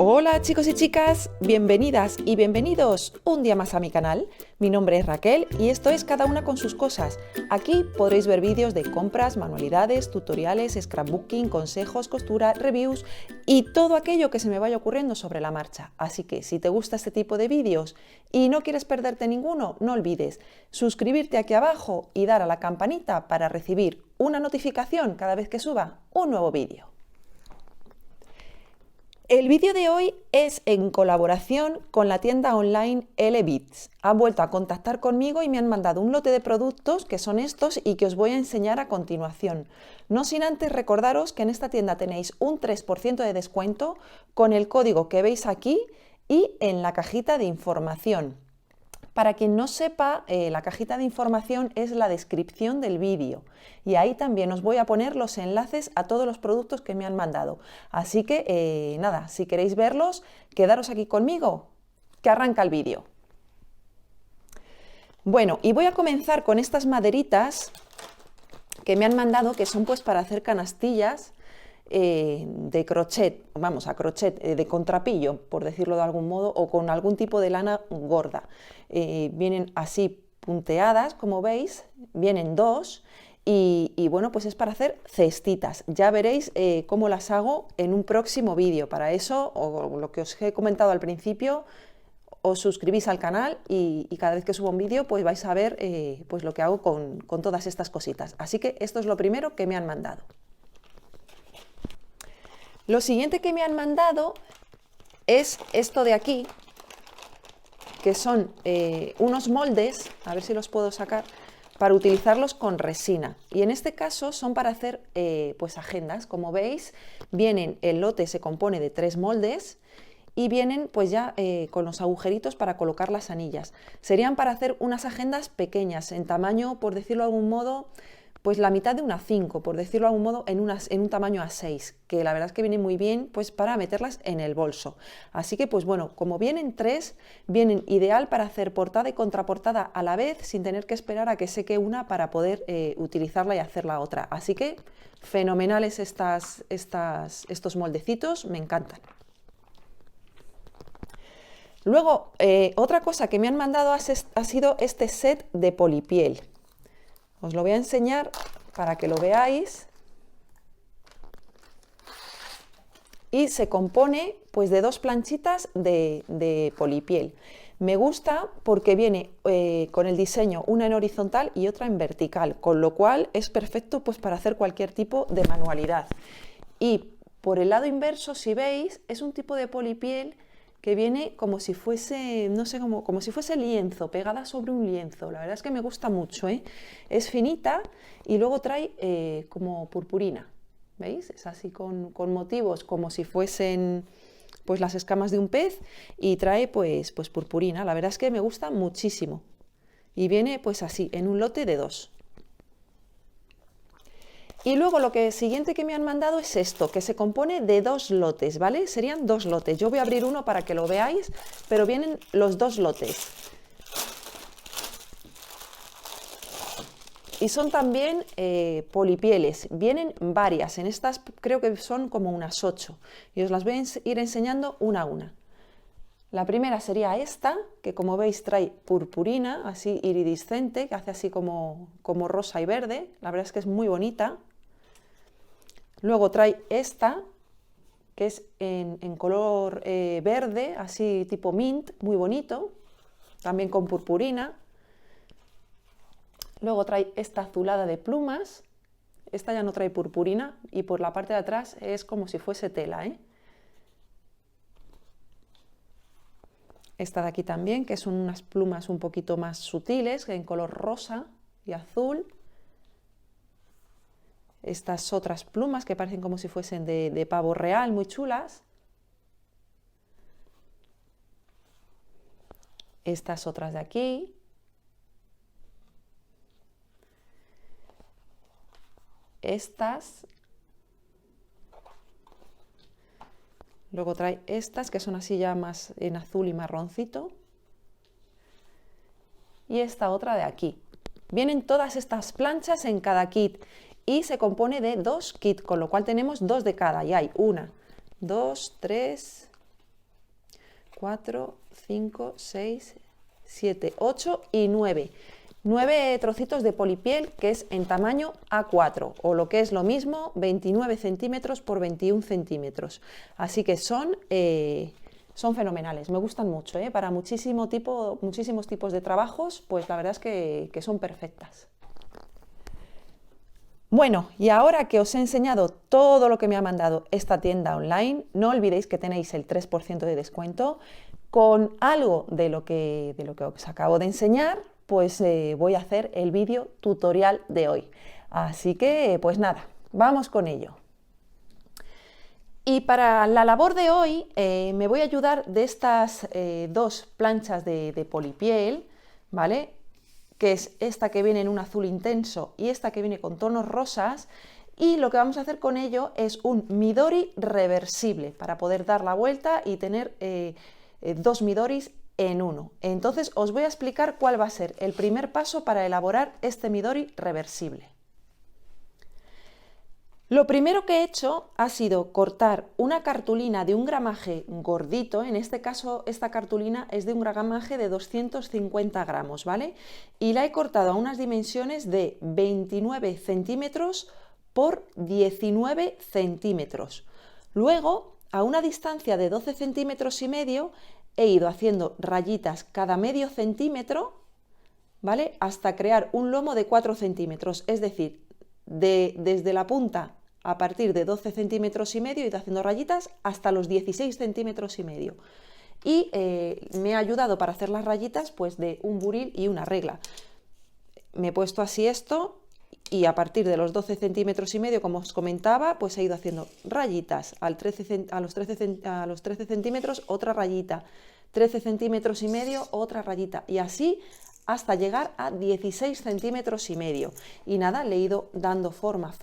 Hola chicos y chicas, bienvenidas y bienvenidos un día más a mi canal. Mi nombre es Raquel y esto es Cada una con sus cosas. Aquí podréis ver vídeos de compras, manualidades, tutoriales, scrapbooking, consejos, costura, reviews y todo aquello que se me vaya ocurriendo sobre la marcha. Así que si te gusta este tipo de vídeos y no quieres perderte ninguno, no olvides suscribirte aquí abajo y dar a la campanita para recibir una notificación cada vez que suba un nuevo vídeo. El vídeo de hoy es en colaboración con la tienda online L-Bits. Han vuelto a contactar conmigo y me han mandado un lote de productos que son estos y que os voy a enseñar a continuación. No sin antes recordaros que en esta tienda tenéis un 3% de descuento con el código que veis aquí y en la cajita de información. Para quien no sepa, la cajita de información es la descripción del vídeo y ahí también os voy a poner los enlaces a todos los productos que me han mandado. Así que nada, si queréis verlos, quedaros aquí conmigo, que arranca el vídeo. Bueno, y voy a comenzar con estas maderitas que me han mandado, que son pues para hacer canastillas de crochet, vamos, a crochet de contrapillo, por decirlo de algún modo, o con algún tipo de lana gorda. Vienen así punteadas, como veis, vienen dos y bueno, pues es para hacer cestitas. Ya veréis cómo las hago en un próximo vídeo. Para eso, o lo que os he comentado al principio, os suscribís al canal y cada vez que subo un vídeo pues vais a ver pues lo que hago con todas estas cositas. Así que esto es lo primero que me han mandado. Lo siguiente que me han mandado es esto de aquí, que son unos moldes, a ver si los puedo sacar, para utilizarlos con resina. Y en este caso son para hacer pues agendas. Como veis, el lote se compone de 3 moldes y vienen pues ya con los agujeritos para colocar las anillas. Serían para hacer unas agendas pequeñas, en tamaño, por decirlo de algún modo, pues la mitad de una 5, por decirlo de algún modo, en un tamaño A6, que la verdad es que viene muy bien pues para meterlas en el bolso. Así que pues bueno, como vienen 3, vienen ideal para hacer portada y contraportada a la vez, sin tener que esperar a que seque una para poder utilizarla y hacer la otra. Así que fenomenales estos moldecitos, me encantan. Luego, otra cosa que me han mandado ha sido este set de polipiel. Os lo voy a enseñar para que lo veáis. Y se compone pues de 2 planchitas de polipiel. Me gusta porque viene con el diseño una en horizontal y otra en vertical, con lo cual es perfecto pues para hacer cualquier tipo de manualidad. Y por el lado inverso, si veis, es un tipo de polipiel que viene como si fuese, no sé, como si fuese lienzo, pegada sobre un lienzo. La verdad es que me gusta mucho, ¿eh? Es finita y luego trae como purpurina, ¿veis? Es así con motivos como si fuesen pues las escamas de un pez y trae pues purpurina. La verdad es que me gusta muchísimo. Y viene pues así, en un lote de 2. Y luego lo siguiente que me han mandado es esto, que se compone de 2 lotes, ¿vale? Serían 2 lotes. Yo voy a abrir uno para que lo veáis, pero vienen los 2 lotes. Y son también polipieles. Vienen varias. En estas creo que son como unas 8. Y os las voy a ir enseñando una a una. La primera sería esta, que como veis trae purpurina, así iridiscente, que hace así como rosa y verde. La verdad es que es muy bonita. Luego trae esta, que es en color verde, así tipo mint, muy bonito, también con purpurina. Luego trae esta azulada de plumas. Esta ya no trae purpurina y por la parte de atrás es como si fuese tela, ¿eh? Esta de aquí también, que son unas plumas un poquito más sutiles, en color rosa y azul. Estas otras plumas que parecen como si fuesen de pavo real, muy chulas. Estas otras de aquí. Estas. Luego trae estas que son así ya más en azul y marroncito. Y esta otra de aquí. Vienen todas estas planchas en cada kit. Y se compone de 2 kits, con lo cual tenemos 2 de cada. Y hay 1, 2, 3, 4, 5, 6, 7, 8 y 9. 9 trocitos de polipiel, que es en tamaño A4, o lo que es lo mismo, 29 centímetros por 21 centímetros. Así que son fenomenales, me gustan mucho, para muchísimos tipos de trabajos, pues la verdad es que son perfectas. Bueno, y ahora que os he enseñado todo lo que me ha mandado esta tienda online, no olvidéis que tenéis el 3% de descuento. Con algo de lo que os acabo de enseñar, pues voy a hacer el vídeo tutorial de hoy. Así que, pues nada, vamos con ello. Y para la labor de hoy me voy a ayudar de estas dos planchas de polipiel, ¿vale? Que es esta que viene en un azul intenso y esta que viene con tonos rosas. Y lo que vamos a hacer con ello es un midori reversible para poder dar la vuelta y tener dos midoris en uno. Entonces os voy a explicar cuál va a ser el primer paso para elaborar este midori reversible. Lo primero que he hecho ha sido cortar una cartulina de un gramaje gordito, en este caso esta cartulina es de un gramaje de 250 gramos, ¿vale? Y la he cortado a unas dimensiones de 29 centímetros por 19 centímetros. Luego, a una distancia de 12 centímetros y medio, he ido haciendo rayitas cada medio centímetro, ¿vale? Hasta crear un lomo de 4 centímetros, es decir, desde la punta a partir de 12 centímetros y medio he ido haciendo rayitas hasta los 16 centímetros y medio. Y me ha ayudado para hacer las rayitas pues de un buril y una regla. Me he puesto así esto y a partir de los 12 centímetros y medio, como os comentaba, pues he ido haciendo rayitas a los 13 centímetros, otra rayita, 13 centímetros y medio, otra rayita, y así hasta llegar a 16 centímetros y medio. Y nada, le he ido dando forma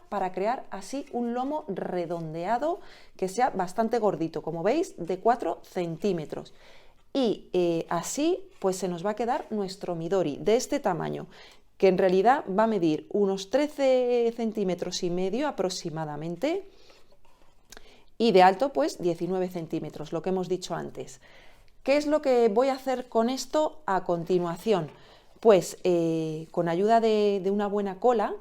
para crear así un lomo redondeado que sea bastante gordito, como veis, de 4 centímetros. Y así pues se nos va a quedar nuestro midori de este tamaño, que en realidad va a medir unos 13 centímetros y medio aproximadamente, y de alto pues 19 centímetros, lo que hemos dicho antes. ¿Qué es lo que voy a hacer con esto a continuación? Pues con ayuda de una buena cola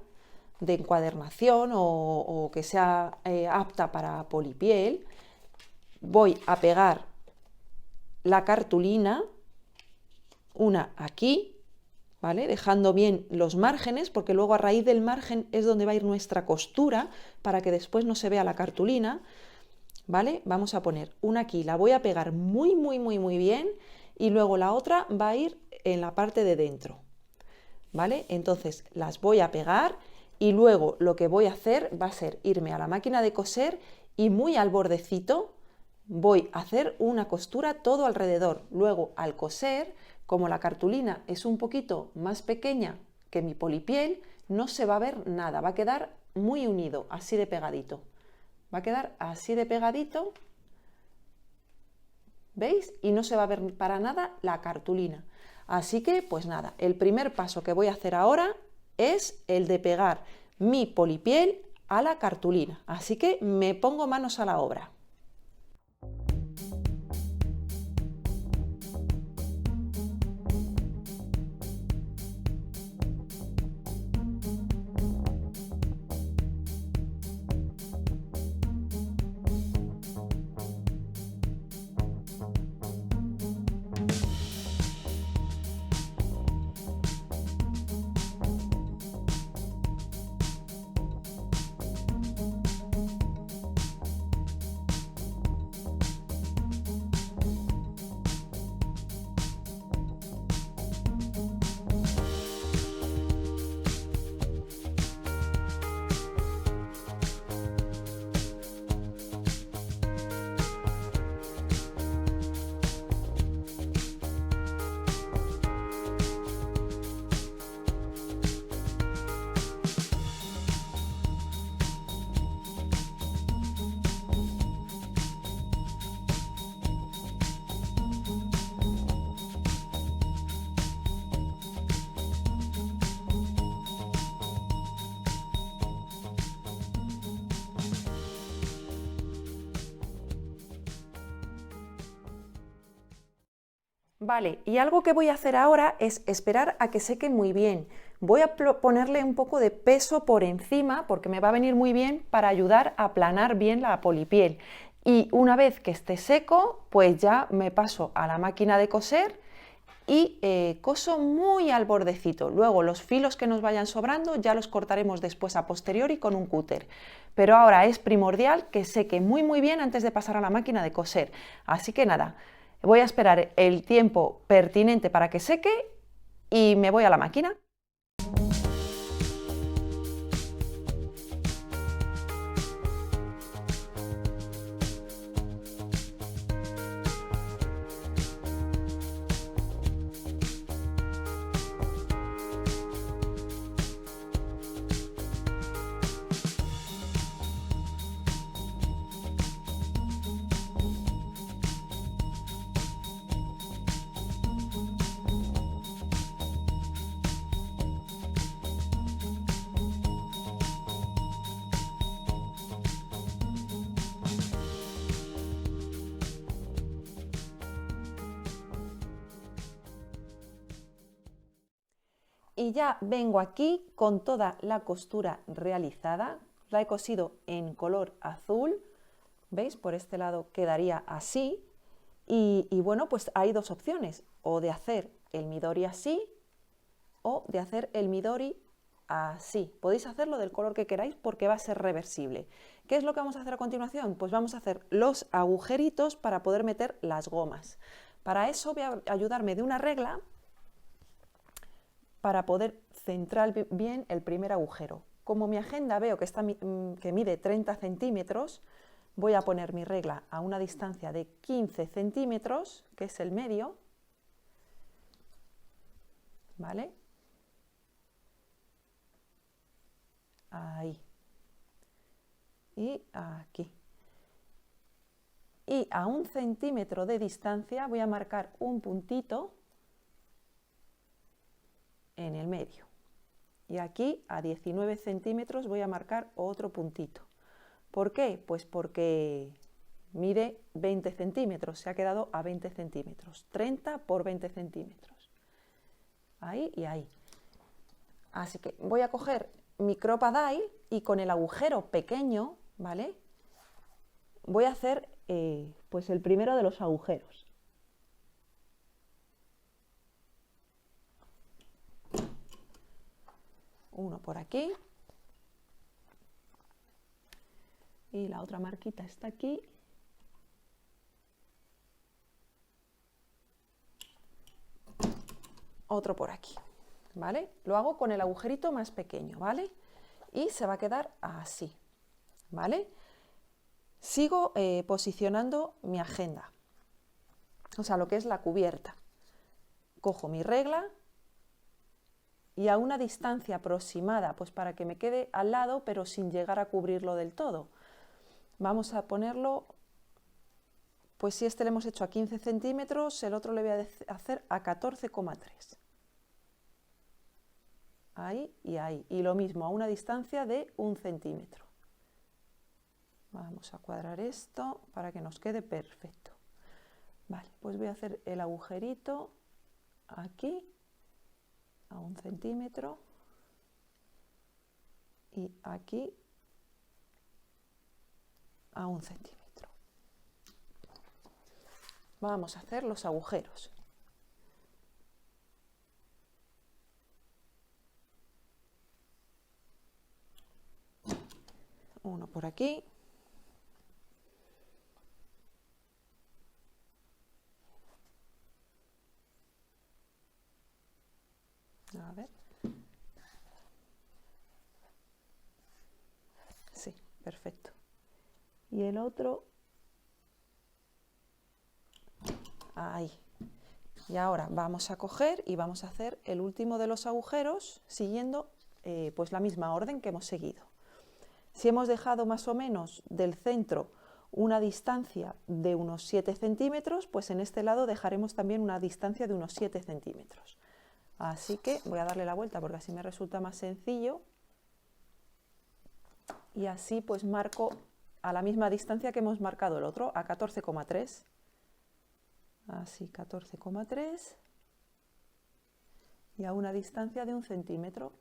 de encuadernación o que sea apta para polipiel, voy a pegar la cartulina, una aquí, ¿vale? Dejando bien los márgenes, porque luego a raíz del margen es donde va a ir nuestra costura para que después no se vea la cartulina. ¿Vale? Vamos a poner una aquí, la voy a pegar muy bien, y luego la otra va a ir en la parte de dentro, ¿vale? Entonces las voy a pegar y luego lo que voy a hacer va a ser irme a la máquina de coser y muy al bordecito voy a hacer una costura todo alrededor. Luego al coser, como la cartulina es un poquito más pequeña que mi polipiel, no se va a ver nada, va a quedar muy unido, así de pegadito. Va a quedar así de pegadito, ¿veis? Y no se va a ver para nada la cartulina. Así que, pues nada, el primer paso que voy a hacer ahora es el de pegar mi polipiel a la cartulina. Así que me pongo manos a la obra. Vale, y algo que voy a hacer ahora es esperar a que seque muy bien. Voy a ponerle un poco de peso por encima porque me va a venir muy bien para ayudar a aplanar bien la polipiel. Y una vez que esté seco, pues ya me paso a la máquina de coser y coso muy al bordecito. Luego los filos que nos vayan sobrando ya los cortaremos después a posteriori con un cúter. Pero ahora es primordial que seque muy bien antes de pasar a la máquina de coser. Así que nada, voy a esperar el tiempo pertinente para que seque y me voy a la máquina. Y ya vengo aquí con toda la costura realizada. La he cosido en color azul. ¿Veis? Por este lado quedaría así. Y bueno, pues hay dos opciones. O de hacer el midori así o de hacer el midori así. Podéis hacerlo del color que queráis porque va a ser reversible. ¿Qué es lo que vamos a hacer a continuación? Pues vamos a hacer los agujeritos para poder meter las gomas. Para eso voy a ayudarme de una regla para poder centrar bien el primer agujero. Como mi agenda veo que mide 30 centímetros, voy a poner mi regla a una distancia de 15 centímetros, que es el medio, ¿vale? Ahí. Y aquí. Y a 1 centímetro de distancia voy a marcar un puntito en el medio. Y aquí a 19 centímetros voy a marcar otro puntito. ¿Por qué? Pues porque mide 20 centímetros, se ha quedado a 20 centímetros, 30 por 20 centímetros. Ahí y ahí. Así que voy a coger mi Crop-A-Dile y con el agujero pequeño, ¿vale? Voy a hacer pues el primero de los agujeros. Uno por aquí. Y la otra marquita está aquí. Otro por aquí, ¿vale? Lo hago con el agujerito más pequeño, ¿vale? Y se va a quedar así, ¿vale? Sigo posicionando mi agenda, o sea, lo que es la cubierta. Cojo mi regla y a una distancia aproximada, pues para que me quede al lado, pero sin llegar a cubrirlo del todo. Vamos a ponerlo, pues si este le hemos hecho a 15 centímetros, el otro le voy a hacer a 14,3. Ahí y ahí. Y lo mismo, a una distancia de 1 centímetro. Vamos a cuadrar esto para que nos quede perfecto. Vale, pues voy a hacer el agujerito aquí a 1 centímetro y aquí a 1 centímetro. Vamos a hacer los agujeros. Uno por aquí. A ver. Sí, perfecto. Y el otro ahí. Y ahora vamos a coger y vamos a hacer el último de los agujeros siguiendo pues la misma orden que hemos seguido. Si hemos dejado más o menos del centro una distancia de unos 7 centímetros, pues en este lado dejaremos también una distancia de unos 7 centímetros. Así que voy a darle la vuelta porque así me resulta más sencillo. Y así pues marco a la misma distancia que hemos marcado el otro, a 14,3. así 14,3 y a una distancia de 1 centímetro,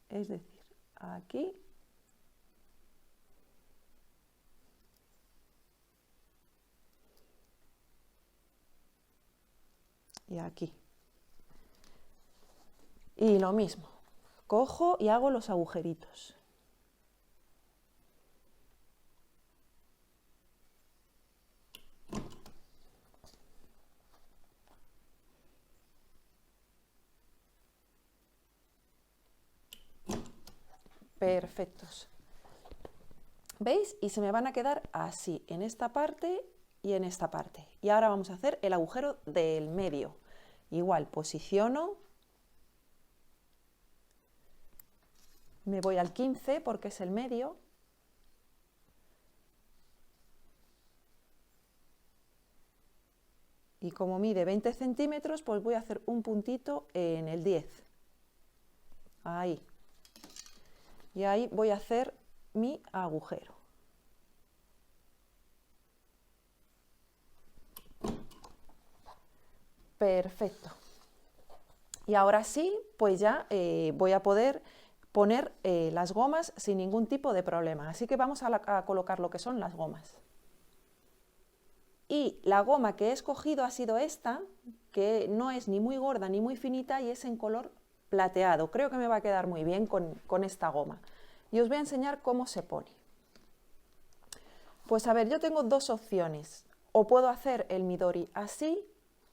es decir, aquí y aquí. Y lo mismo, cojo y hago los agujeritos. Perfectos. ¿Veis? Y se me van a quedar así, en esta parte y en esta parte. Y ahora vamos a hacer el agujero del medio. Igual, posiciono, me voy al 15 porque es el medio. Y como mide 20 centímetros, pues voy a hacer un puntito en el 10. Ahí. Y ahí voy a hacer mi agujero. Perfecto. Y ahora sí, pues ya voy a poder poner las gomas sin ningún tipo de problema. Así que vamos a colocar lo que son las gomas. Y la goma que he escogido ha sido esta, que no es ni muy gorda ni muy finita y es en color plateado. Creo que me va a quedar muy bien con esta goma. Y os voy a enseñar cómo se pone. Pues a ver, yo tengo dos opciones. O puedo hacer el Midori así,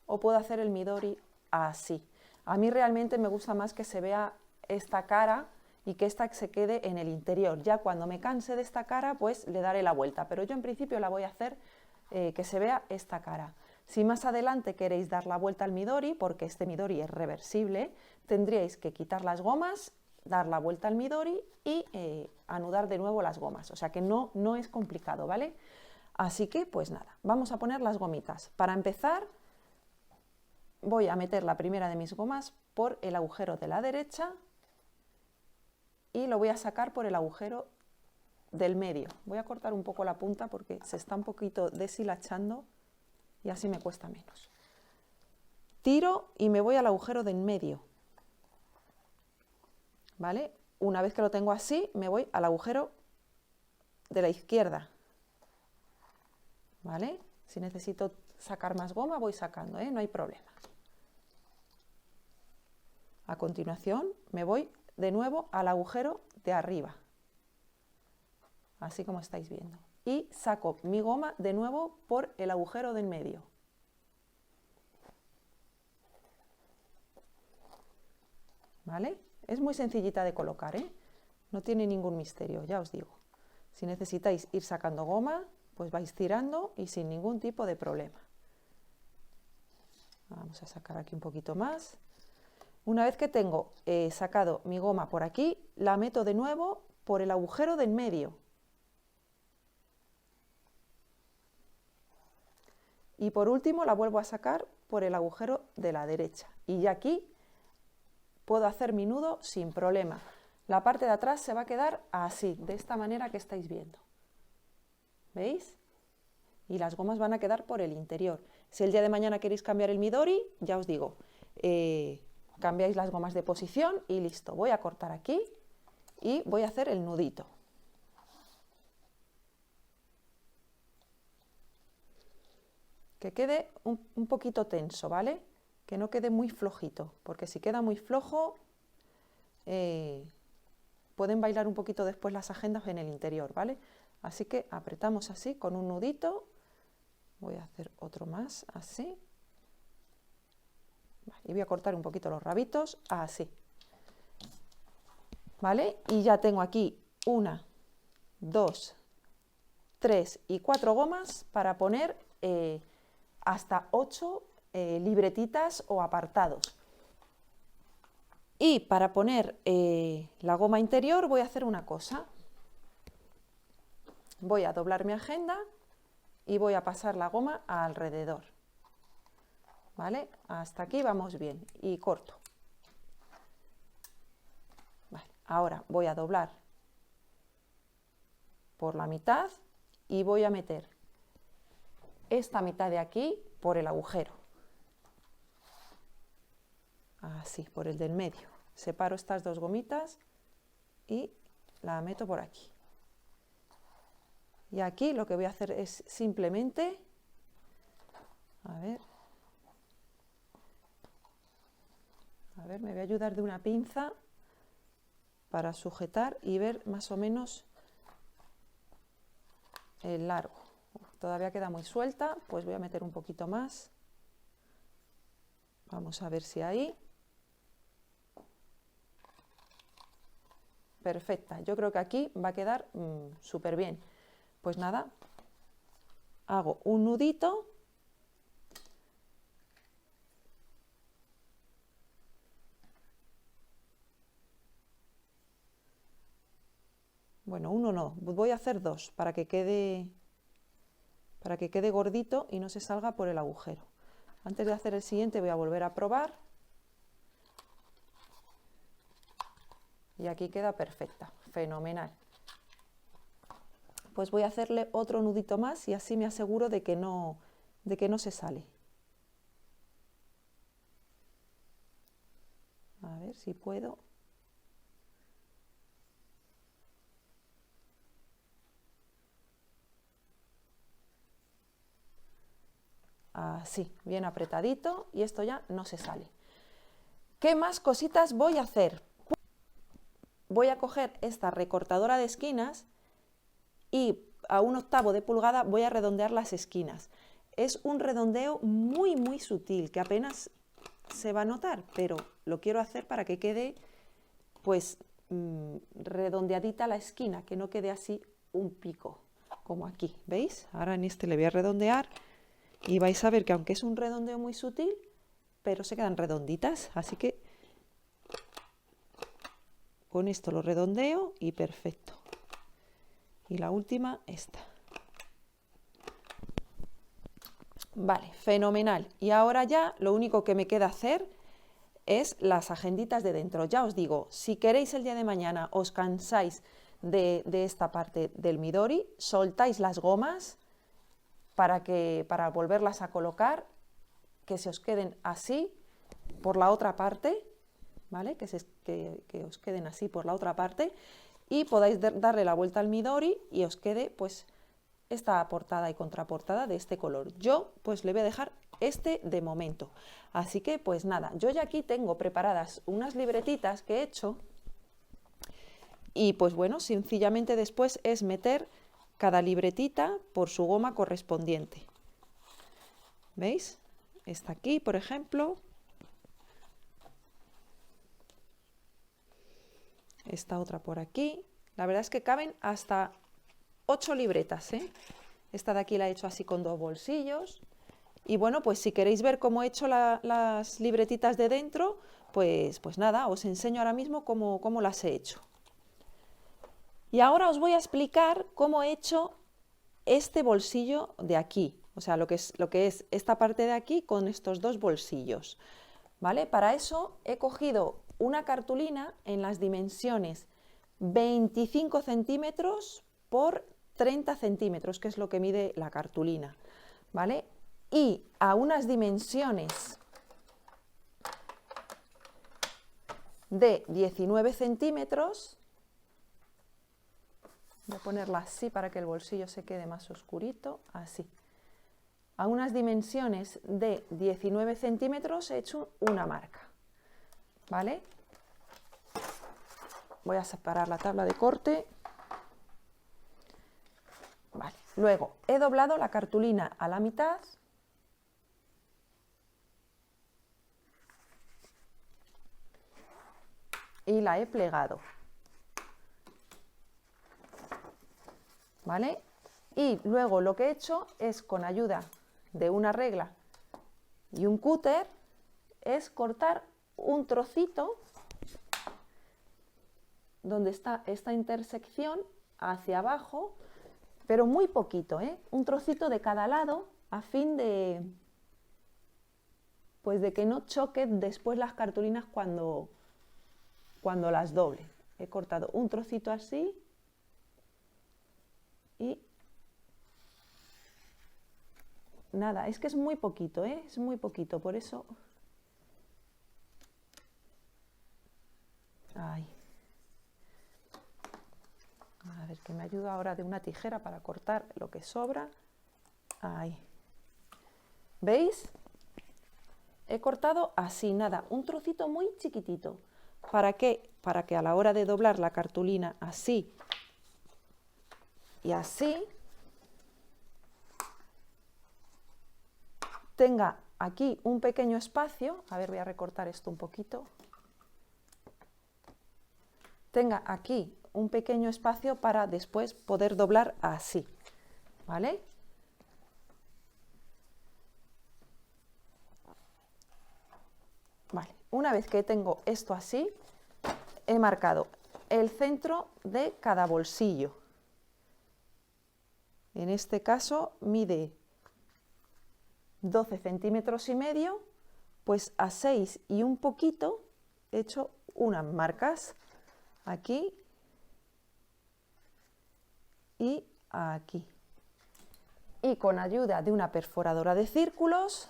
o puedo hacer el Midori así. A mí realmente me gusta más que se vea esta cara y que esta se quede en el interior. Ya cuando me canse de esta cara, pues le daré la vuelta. Pero yo en principio la voy a hacer que se vea esta cara. Si más adelante queréis dar la vuelta al Midori, porque este Midori es reversible, tendríais que quitar las gomas, dar la vuelta al Midori y anudar de nuevo las gomas. O sea que no es complicado, ¿vale? Así que, pues nada, vamos a poner las gomitas. Para empezar, voy a meter la primera de mis gomas por el agujero de la derecha y lo voy a sacar por el agujero del medio. Voy a cortar un poco la punta porque se está un poquito deshilachando y así me cuesta menos. Tiro y me voy al agujero del medio. ¿Vale? Una vez que lo tengo así, me voy al agujero de la izquierda. ¿Vale? Si necesito sacar más goma, voy sacando, no hay problema. A continuación, me voy de nuevo al agujero de arriba. Así como estáis viendo. Y saco mi goma de nuevo por el agujero del medio. ¿Vale? Es muy sencillita de colocar, no tiene ningún misterio, ya os digo. Si necesitáis ir sacando goma, pues vais tirando y sin ningún tipo de problema. Vamos a sacar aquí un poquito más. Una vez que tengo sacado mi goma por aquí, la meto de nuevo por el agujero del medio. Y por último la vuelvo a sacar por el agujero de la derecha. Y ya aquí puedo hacer mi nudo sin problema. La parte de atrás se va a quedar así, de esta manera que estáis viendo. ¿Veis? Y las gomas van a quedar por el interior. Si el día de mañana queréis cambiar el Midori, ya os digo, cambiáis las gomas de posición y listo. Voy a cortar aquí y voy a hacer el nudito. Que quede un poquito tenso, ¿vale? Que no quede muy flojito, porque si queda muy flojo, pueden bailar un poquito después las agendas en el interior, ¿vale? Así que apretamos así con un nudito. Voy a hacer otro más, así. Y voy a cortar un poquito los rabitos, así. ¿Vale? Y ya tengo aquí 1, 2, 3 y 4 gomas para poner hasta 8 libretitas o apartados. Y para poner la goma interior voy a hacer una cosa. Voy a doblar mi agenda y voy a pasar la goma alrededor. ¿Vale? Hasta aquí vamos bien. Y corto. Vale. Ahora voy a doblar por la mitad y voy a meter esta mitad de aquí por el agujero. Así, por el del medio. Separo estas dos gomitas y la meto por aquí. Y aquí lo que voy a hacer es simplemente, a ver, me voy a ayudar de una pinza para sujetar y ver más o menos el largo. Todavía queda muy suelta, pues voy a meter un poquito más. Vamos a ver si ahí. Perfecta, yo creo que aquí va a quedar súper bien. Pues nada, hago un nudito. Bueno, uno no, voy a hacer dos para que quede gordito y no se salga por el agujero. Antes de hacer el siguiente voy a volver a probar. Y aquí queda perfecta, fenomenal. Pues voy a hacerle otro nudito más y así me aseguro de que no se sale. A ver si puedo. Así, bien apretadito y esto ya no se sale. ¿Qué más cositas voy a hacer? Voy a coger esta recortadora de esquinas y a 1/8 de pulgada voy a redondear las esquinas. Es un redondeo muy muy sutil que apenas se va a notar, pero lo quiero hacer para que quede pues redondeadita la esquina, que no quede así un pico como aquí, ¿veis? Ahora en este le voy a redondear y vais a ver que aunque es un redondeo muy sutil, pero se quedan redonditas, así que con esto lo redondeo y perfecto. Y la última, esta. Vale, fenomenal. Y ahora ya lo único que me queda hacer es las agenditas de dentro. Ya os digo, si queréis el día de mañana os cansáis de esta parte del Midori, soltáis las gomas para volverlas a colocar, que se os queden así por la otra parte, ¿vale? Que os queden así por la otra parte y podáis darle la vuelta al Midori y os quede pues esta portada y contraportada de este color. Yo pues le voy a dejar este de momento. Así que pues nada, yo ya aquí tengo preparadas unas libretitas que he hecho y pues bueno, sencillamente después es meter cada libretita por su goma correspondiente. ¿Veis? Esta aquí, por ejemplo. Esta otra por aquí. La verdad es que caben hasta 8 libretas, ¿eh? Esta de aquí la he hecho así con 2 bolsillos. Y bueno, pues si queréis ver cómo he hecho las libretitas de dentro, pues nada, os enseño ahora mismo cómo las he hecho. Y ahora os voy a explicar cómo he hecho este bolsillo de aquí, o sea, lo que es esta parte de aquí con estos 2 bolsillos, ¿vale? Para eso he cogido una cartulina en las dimensiones 25 centímetros por 30 centímetros, que es lo que mide la cartulina, ¿vale? Y a unas dimensiones de 19 centímetros, voy a ponerla así para que el bolsillo se quede más oscurito, así. A unas dimensiones de 19 centímetros he hecho una marca, ¿vale? Voy a separar la tabla de corte. Vale. Luego he doblado la cartulina a la mitad. Y la he plegado. ¿Vale? Y luego lo que he hecho es, con ayuda de una regla y un cúter, es cortar un trocito donde está esta intersección hacia abajo, pero muy poquito, ¿eh? Un trocito de cada lado a fin de, pues de que no choquen después las cartulinas cuando las doble. He cortado un trocito así y nada, es que es muy poquito, ¿eh? Es muy poquito, por eso... Ahí. A ver, que me ayuda ahora de una tijera para cortar lo que sobra. Ahí. ¿Veis? He cortado así, nada, un trocito muy chiquitito. ¿Para qué? Para que a la hora de doblar la cartulina así y así, tenga aquí un pequeño espacio. A ver, voy a recortar esto un poquito. Tenga aquí un pequeño espacio para después poder doblar así, ¿vale? Vale, una vez que tengo esto así, he marcado el centro de cada bolsillo. En este caso mide 12 centímetros y medio, pues a 6 y un poquito he hecho unas marcas aquí y aquí. Y con ayuda de una perforadora de círculos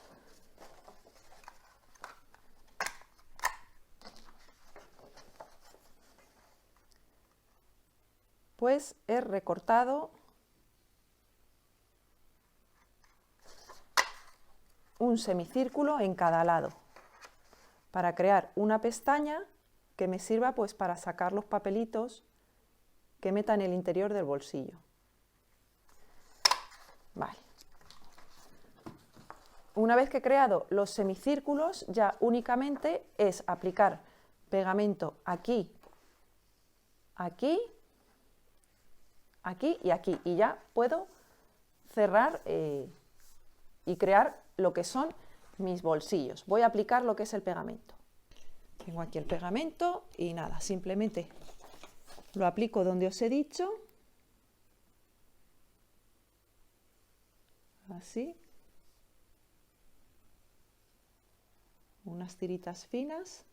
pues he recortado un semicírculo en cada lado para crear una pestaña que me sirva pues para sacar los papelitos que meta en el interior del bolsillo. Vale. Una vez que he creado los semicírculos, ya únicamente es aplicar pegamento aquí, aquí, aquí y aquí. Y ya puedo cerrar y crear lo que son mis bolsillos. Voy a aplicar lo que es el pegamento. Tengo aquí el pegamento y nada, simplemente lo aplico donde os he dicho. Así. Unas tiritas finas.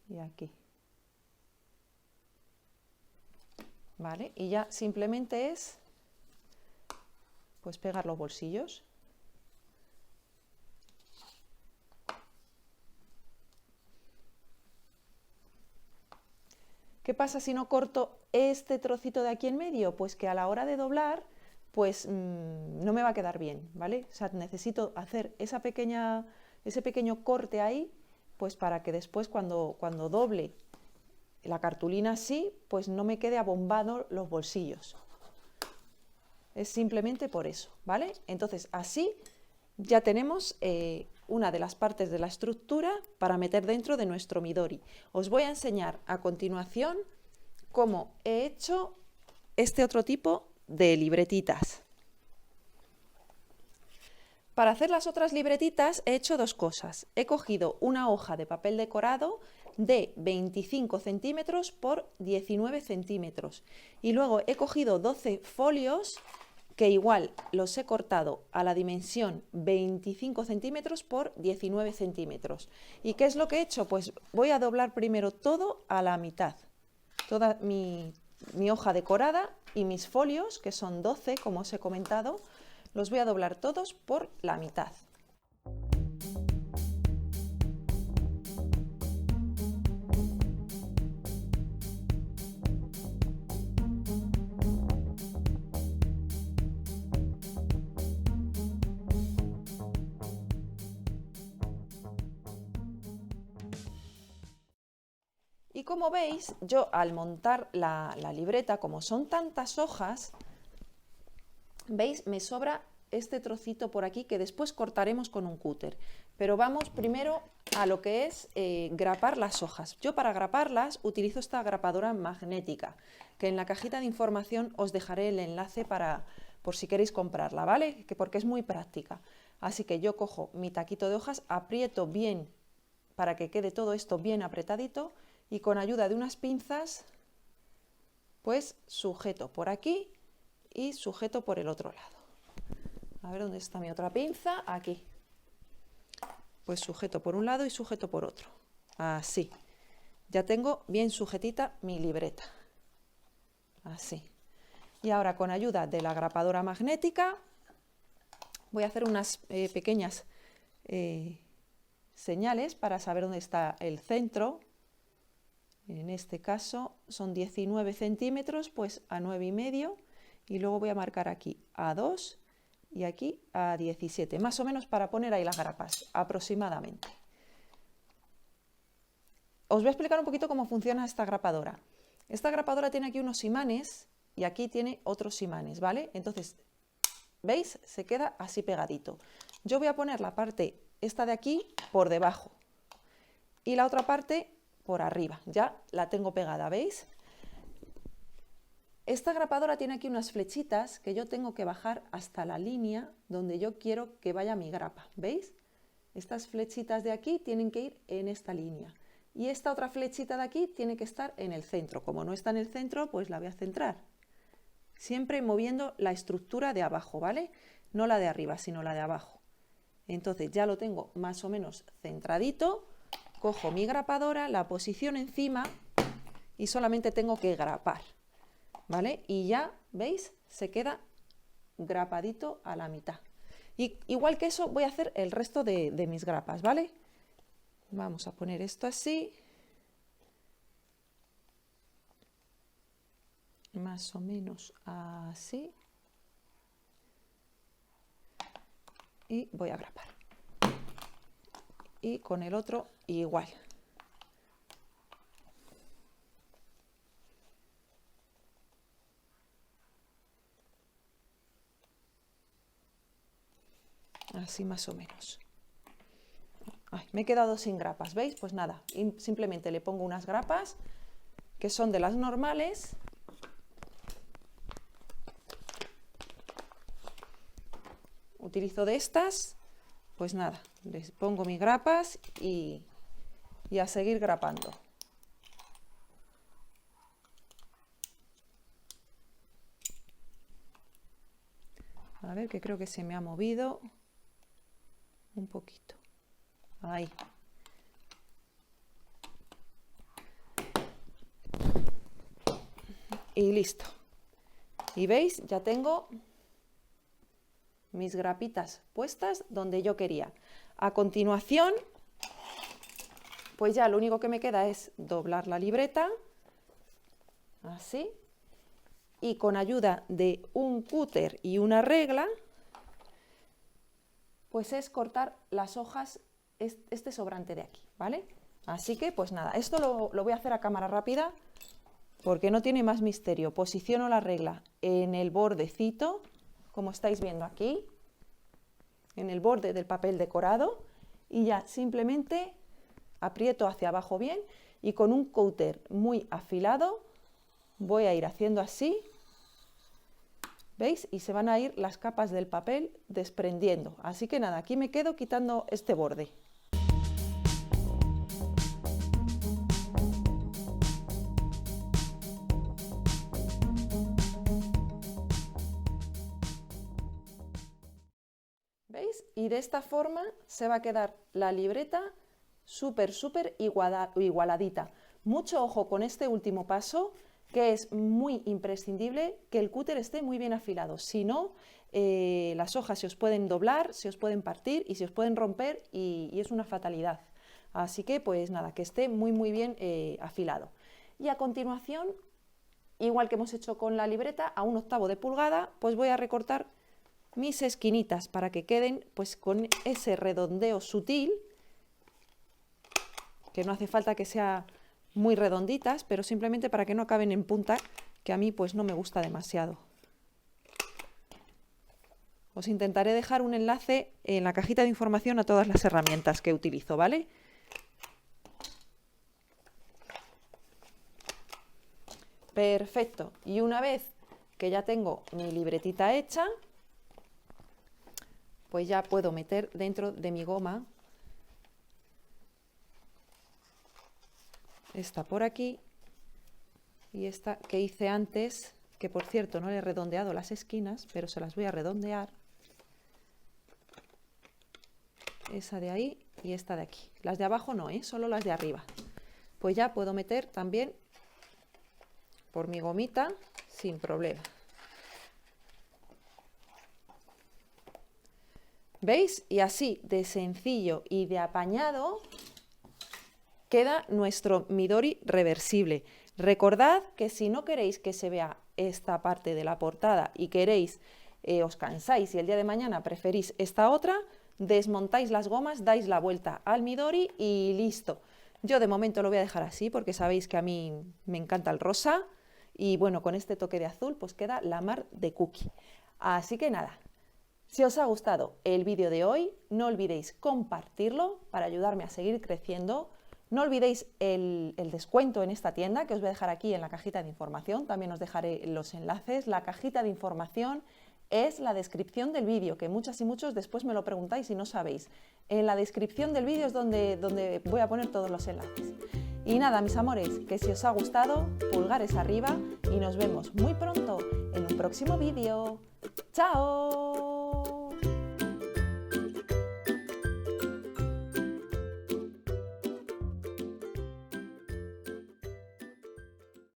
Y aquí. Vale, y ya simplemente es pues pegar los bolsillos. ¿Qué pasa si no corto este trocito de aquí en medio? Pues que a la hora de doblar, pues no me va a quedar bien, ¿vale? O sea, necesito hacer ese pequeño corte ahí, pues para que después cuando doble la cartulina así, pues no me quede abombado los bolsillos. Es simplemente por eso, ¿vale? Entonces así ya tenemos una de las partes de la estructura para meter dentro de nuestro Midori. Os voy a enseñar a continuación cómo he hecho este otro tipo de libretitas. Para hacer las otras libretitas he hecho dos cosas. He cogido una hoja de papel decorado de 25 centímetros por 19 centímetros y luego he cogido 12 folios que igual los he cortado a la dimensión 25 centímetros por 19 centímetros. ¿Y qué es lo que he hecho? Pues voy a doblar primero todo a la mitad. Toda mi hoja decorada y mis folios, que son 12, como os he comentado, los voy a doblar todos por la mitad. Y como veis, yo al montar la libreta, como son tantas hojas, ¿veis? Me sobra este trocito por aquí que después cortaremos con un cúter. Pero vamos primero a lo que es grapar las hojas. Yo para graparlas utilizo esta grapadora magnética, que en la cajita de información os dejaré el enlace por si queréis comprarla, ¿vale? Porque es muy práctica. Así que yo cojo mi taquito de hojas, aprieto bien para que quede todo esto bien apretadito y con ayuda de unas pinzas pues sujeto por aquí y sujeto por el otro lado. A ver dónde está mi otra pinza, aquí. Pues sujeto por un lado y sujeto por otro. Así. Ya tengo bien sujetita mi libreta. Así. Y ahora con ayuda de la grapadora magnética voy a hacer unas pequeñas señales para saber dónde está el centro. En este caso son 19 centímetros, pues a 9,5, y luego voy a marcar aquí a 2 y aquí a 17, más o menos para poner ahí las grapas, aproximadamente. Os voy a explicar un poquito cómo funciona esta grapadora. Esta grapadora tiene aquí unos imanes y aquí tiene otros imanes, ¿vale? Entonces, ¿veis? Se queda así pegadito. Yo voy a poner la parte esta de aquí por debajo y la otra parte por arriba. Ya la tengo pegada, ¿veis? Esta grapadora tiene aquí unas flechitas que yo tengo que bajar hasta la línea donde yo quiero que vaya mi grapa, ¿veis? Estas flechitas de aquí tienen que ir en esta línea. Y esta otra flechita de aquí tiene que estar en el centro. Como no está en el centro, pues la voy a centrar. Siempre moviendo la estructura de abajo, ¿vale? No la de arriba, sino la de abajo. Entonces ya lo tengo más o menos centradito. Cojo mi grapadora, la posiciono encima y solamente tengo que grapar, ¿vale? Y ya, ¿veis? Se queda grapadito a la mitad. Y igual que eso voy a hacer el resto de mis grapas, ¿vale? Vamos a poner esto así. Más o menos así. Y voy a grapar. Y con el otro igual. Así más o menos. Ay, me he quedado sin grapas, ¿veis? Pues nada, simplemente le pongo unas grapas que son de las normales. Utilizo de estas, pues nada, les pongo mis grapas y a seguir grapando. A ver, que creo que se me ha movido un poquito. Ahí. Y listo. Y veis, ya tengo mis grapitas puestas donde yo quería. A continuación, pues ya lo único que me queda es doblar la libreta, así, y con ayuda de un cúter y una regla, pues es cortar las hojas, este sobrante de aquí, ¿vale? Así que, pues nada, esto lo voy a hacer a cámara rápida, porque no tiene más misterio. Posiciono la regla en el bordecito, como estáis viendo aquí, en el borde del papel decorado, y ya simplemente aprieto hacia abajo bien y con un cúter muy afilado voy a ir haciendo así, ¿veis? Y se van a ir las capas del papel desprendiendo. Así que nada, aquí me quedo quitando este borde. ¿Veis? Y de esta forma se va a quedar la libreta súper igualadita. Mucho ojo con este último paso, que es muy imprescindible que el cúter esté muy bien afilado. Si no, las hojas se os pueden doblar, se os pueden partir y se os pueden romper y es una fatalidad. Así que, pues nada, que esté muy bien afilado. Y a continuación, igual que hemos hecho con la libreta, a 1/8 de pulgada, pues voy a recortar mis esquinitas para que queden pues con ese redondeo sutil, que no hace falta que sea muy redonditas, pero simplemente para que no acaben en punta, que a mí pues no me gusta demasiado. Os intentaré dejar un enlace en la cajita de información a todas las herramientas que utilizo, ¿vale? Perfecto. Y una vez que ya tengo mi libretita hecha, pues ya puedo meter dentro de mi goma esta por aquí y esta que hice antes, que por cierto no le he redondeado las esquinas, pero se las voy a redondear. Esa de ahí y esta de aquí. Las de abajo no, solo las de arriba. Pues ya puedo meter también por mi gomita sin problema. ¿Veis? Y así de sencillo y de apañado queda nuestro Midori reversible. Recordad que si no queréis que se vea esta parte de la portada y queréis, os cansáis y el día de mañana preferís esta otra, desmontáis las gomas, dais la vuelta al Midori y listo. Yo de momento lo voy a dejar así porque sabéis que a mí me encanta el rosa y bueno, con este toque de azul pues queda la mar de cookie. Así que nada, si os ha gustado el vídeo de hoy, no olvidéis compartirlo para ayudarme a seguir creciendo. No olvidéis el descuento en esta tienda que os voy a dejar aquí en la cajita de información. También os dejaré los enlaces. La cajita de información es la descripción del vídeo, que muchas y muchos después me lo preguntáis y no sabéis. En la descripción del vídeo es donde voy a poner todos los enlaces. Y nada, mis amores, que si os ha gustado, pulgares arriba y nos vemos muy pronto en un próximo vídeo. ¡Chao!